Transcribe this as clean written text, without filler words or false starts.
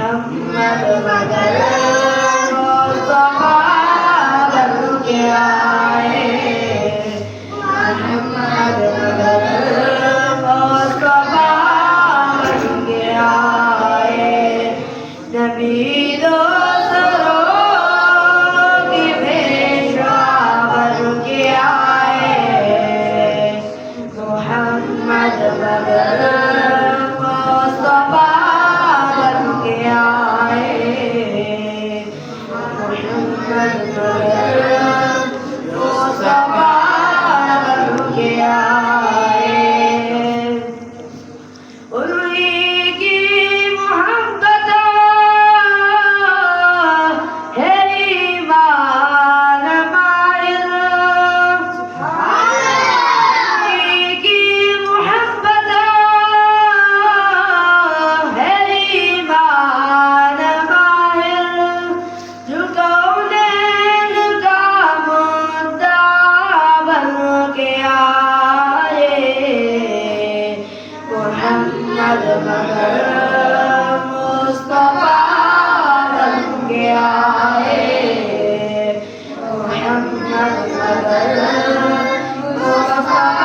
मोहम्मद मगर मुस्तफा बन के आए, मोहम्मद मगर मुस्तफा बन के आए। नबी दोस्तों की पेशवा बन के आए, मोहम्मद मगर मुस्तफा बन के आए, मोहम्मद मगर मुस्तफा बन के आए। उनकी मोहब्बत है ईमान माइल, उनकी मोहब्बत है ईमान माइल, जो कौनैन का मुद्दा बन के आए, मोहम्मद मगर मुस्तफा बन के आए, मोहम्मद मगर मुस्तफा